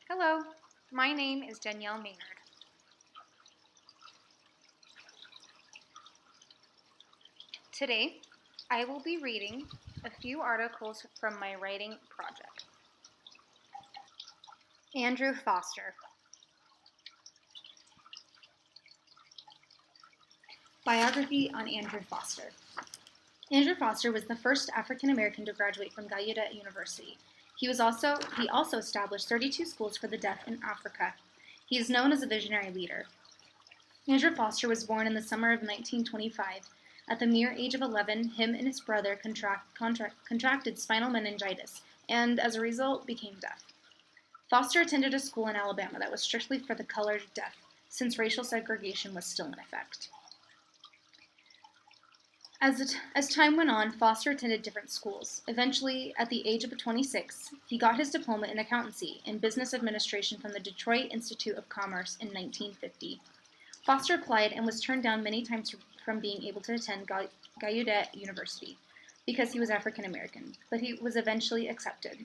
Hello, my name is Danielle Maynard. Today, I will be reading a few articles from my writing project. Andrew Foster. Biography on Andrew Foster. Andrew Foster was the first African American to graduate from Gallaudet University. He also established 32 schools for the deaf in Africa. He is known as a visionary leader. Andrew Foster was born in the summer of 1925. At the mere age of 11, him and his brother contracted spinal meningitis, and as a result, became deaf. Foster attended a school in Alabama that was strictly for the colored deaf, since racial segregation was still in effect. As time went on, Foster attended different schools. Eventually, at the age of 26, he got his diploma in accountancy and business administration from the Detroit Institute of Commerce in 1950. Foster applied and was turned down many times from being able to attend Gallaudet University because he was African American, but he was eventually accepted.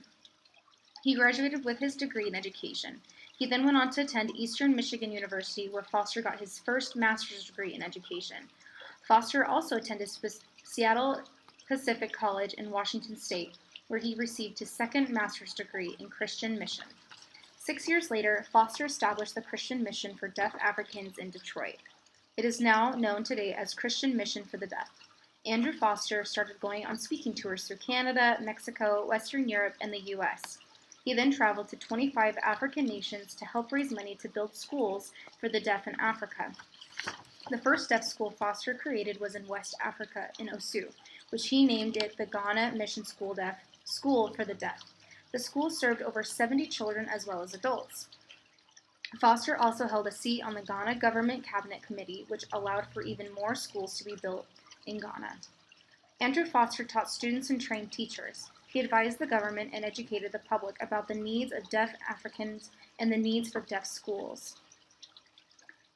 He graduated with his degree in education. He then went on to attend Eastern Michigan University, where Foster got his first master's degree in education. Foster also attended Seattle Pacific College in Washington State, where he received his second master's degree in Christian mission. 6 years later, Foster established the Christian Mission for Deaf Africans in Detroit. It is now known today as Christian Mission for the Deaf. Andrew Foster started going on speaking tours through Canada, Mexico, Western Europe, and the U.S. He then traveled to 25 African nations to help raise money to build schools for the deaf in Africa. The first deaf school Foster created was in West Africa, in Osu, which he named it the Ghana Mission School for the Deaf. The school served over 70 children as well as adults. Foster also held a seat on the Ghana Government Cabinet Committee, which allowed for even more schools to be built in Ghana. Andrew Foster taught students and trained teachers. He advised the government and educated the public about the needs of deaf Africans and the needs for deaf schools.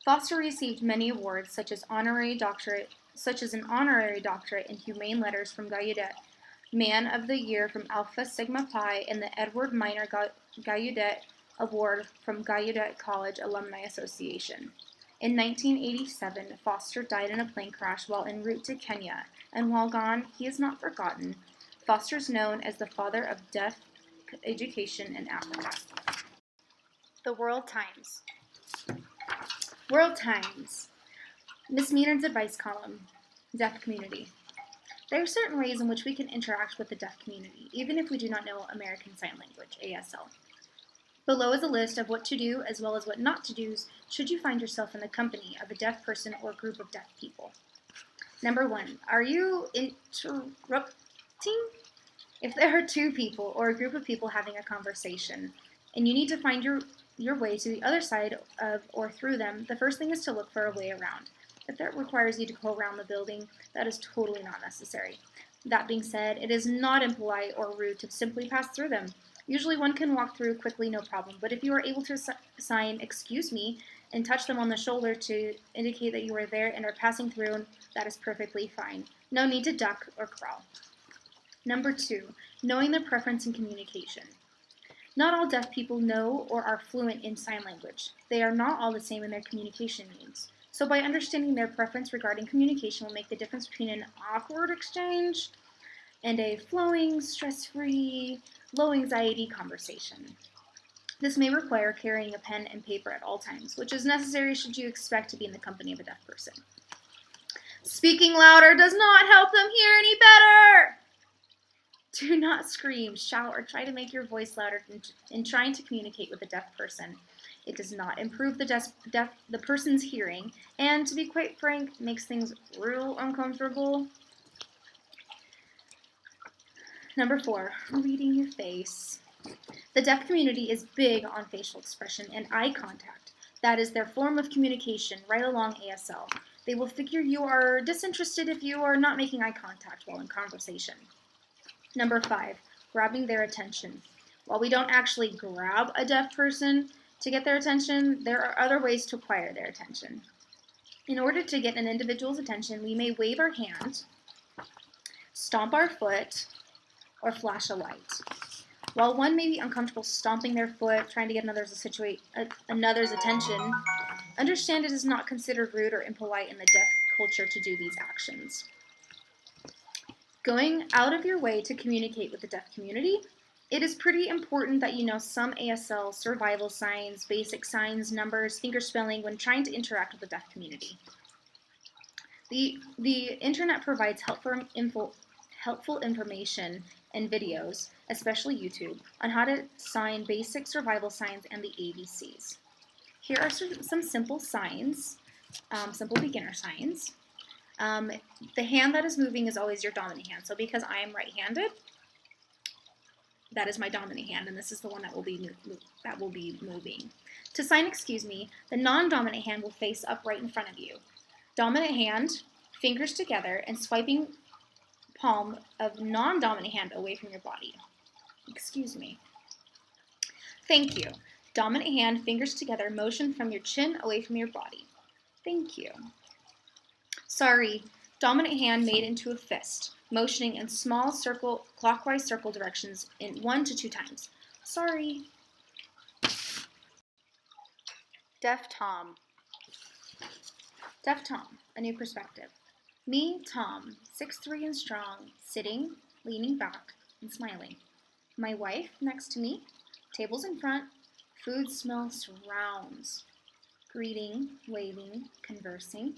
Foster received many awards, such as an honorary doctorate in humane letters from Gallaudet, Man of the Year from Alpha Sigma Pi, and the Edward Minor Gallaudet Award from Gallaudet College Alumni Association. In 1987, Foster died in a plane crash while en route to Kenya, and while gone, he is not forgotten. Foster is known as the father of deaf education in Africa. The World Times. World Times. Miss Maynard's advice column. Deaf community. There are certain ways in which we can interact with the deaf community, even if we do not know American Sign Language, ASL. Below is a list of what to do as well as what not to do should you find yourself in the company of a deaf person or group of deaf people. Number 1. Are you interrupting? If there are two people or a group of people having a conversation, and you need to find your way to the other side of or through them, the first thing is to look for a way around. If that requires you to go around the building, that is totally not necessary. That being said, it is not impolite or rude to simply pass through them. Usually one can walk through quickly, no problem, but if you are able to sign, "Excuse me," and touch them on the shoulder to indicate that you are there and are passing through, that is perfectly fine. No need to duck or crawl. Number 2, knowing their preference in communication. Not all deaf people know or are fluent in sign language. They are not all the same in their communication needs. So by understanding their preference regarding communication will make the difference between an awkward exchange and a flowing, stress-free, low-anxiety conversation. This may require carrying a pen and paper at all times, which is necessary should you expect to be in the company of a deaf person. Speaking louder does not help them hear any better! Do not scream, shout, or try to make your voice louder in trying to communicate with a deaf person. It does not improve the person's hearing, and to be quite frank, makes things real uncomfortable. Number 4, reading your face. The deaf community is big on facial expression and eye contact. That is their form of communication right along ASL. They will figure you are disinterested if you are not making eye contact while in conversation. Number 5, grabbing their attention. While we don't actually grab a deaf person to get their attention, there are other ways to acquire their attention. In order to get an individual's attention, we may wave our hand, stomp our foot, or flash a light. While one may be uncomfortable stomping their foot, trying to get another's attention, understand it is not considered rude or impolite in the deaf culture to do these actions. Going out of your way to communicate with the deaf community, it is pretty important that you know some ASL survival signs, basic signs, numbers, fingerspelling when trying to interact with the deaf community. The internet provides helpful information and videos, especially YouTube, on how to sign basic survival signs and the ABCs. Here are some simple signs, simple beginner signs. The hand that is moving is always your dominant hand. So because I am right-handed, that is my dominant hand, and this is the one that will be moving. To sign excuse me, the non-dominant hand will face upright in front of you. Dominant hand, fingers together, and swiping palm of non-dominant hand away from your body. Excuse me. Thank you. Dominant hand, fingers together, motion from your chin away from your body. Thank you. Sorry. Dominant hand made into a fist, motioning in small circle, clockwise circle directions in 1 to 2 times. Sorry. Deaf Tom. Deaf Tom, a new perspective. Me, Tom, 6'3" and strong, sitting, leaning back, and smiling. My wife next to me, tables in front, food smell surrounds. Greeting, waving, conversing,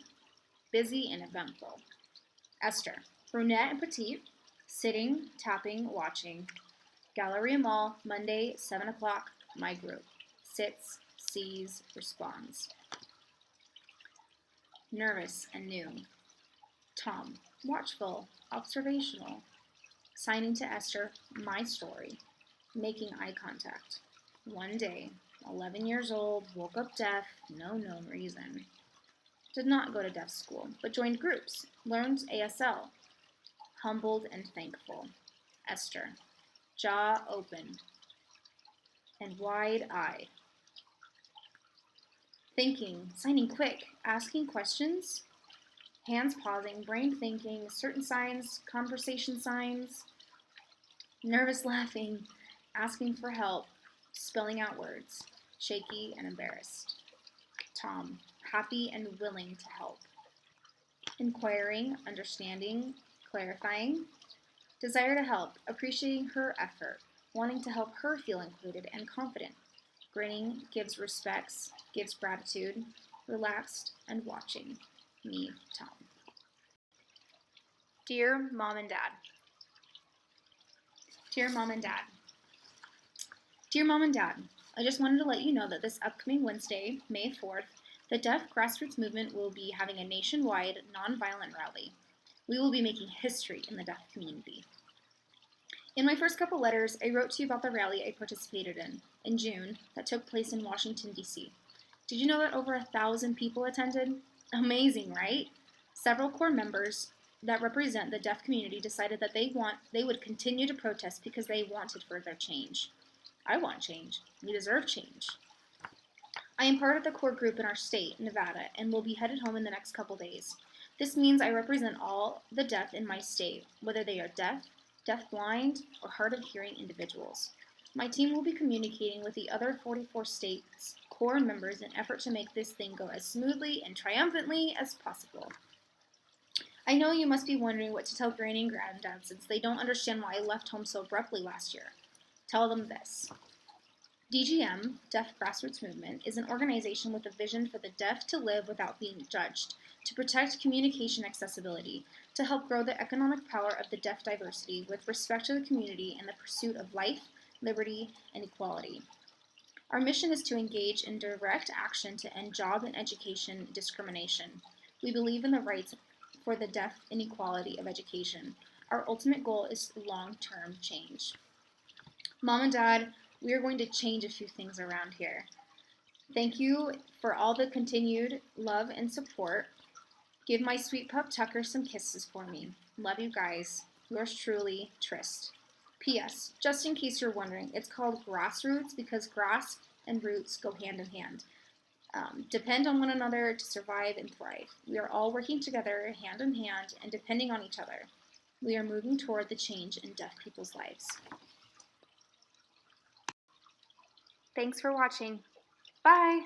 busy and eventful. Esther, brunette and petite, sitting, tapping, watching. Galleria Mall, Monday, 7 o'clock, my group. Sits, sees, responds. Nervous and new. Tom, watchful, observational. Signing to Esther, my story. Making eye contact. One day, 11 years old, woke up deaf, no known reason. Did not go to deaf school, but joined groups, learned ASL. Humbled and thankful. Esther, jaw open and wide-eyed. Thinking, signing quick, asking questions, hands pausing, brain thinking, certain signs, conversation signs, nervous laughing, asking for help, spelling out words, shaky and embarrassed. Tom, happy and willing to help. Inquiring, understanding, clarifying, desire to help, appreciating her effort, wanting to help her feel included and confident. Grinning, gives respects, gives gratitude, relaxed and watching. Me, Tom. Dear Mom and Dad. Dear Mom and Dad. Dear Mom and Dad, I just wanted to let you know that this upcoming Wednesday, May 4th, the Deaf Grassroots Movement will be having a nationwide nonviolent rally. We will be making history in the deaf community. In my first couple letters, I wrote to you about the rally I participated in June that took place in Washington, D.C. Did you know that over 1,000 people attended? Amazing, right? Several core members that represent the deaf community decided that they would continue to protest because they wanted further change. I want change. We deserve change. I am part of the core group in our state, Nevada, and will be headed home in the next couple days. This means I represent all the deaf in my state, whether they are deaf, deaf-blind, or hard-of-hearing individuals. My team will be communicating with the other 44 states' core members in an effort to make this thing go as smoothly and triumphantly as possible. I know you must be wondering what to tell Granny and Granddad since they don't understand why I left home so abruptly last year. Tell them this. DGM, Deaf Grassroots Movement, is an organization with a vision for the deaf to live without being judged, to protect communication accessibility, to help grow the economic power of the deaf diversity with respect to the community and the pursuit of life, liberty, and equality. Our mission is to engage in direct action to end job and education discrimination. We believe in the rights for the deaf and equality of education. Our ultimate goal is long-term change. Mom and Dad, we are going to change a few things around here. Thank you for all the continued love and support. Give my sweet pup Tucker some kisses for me. Love you guys. Yours truly, Trist. P.S. Just in case you're wondering, it's called grassroots because grass and roots go hand in hand. Depend on one another to survive and thrive. We are all working together, hand in hand, and depending on each other. We are moving toward the change in deaf people's lives. Thanks for watching. Bye!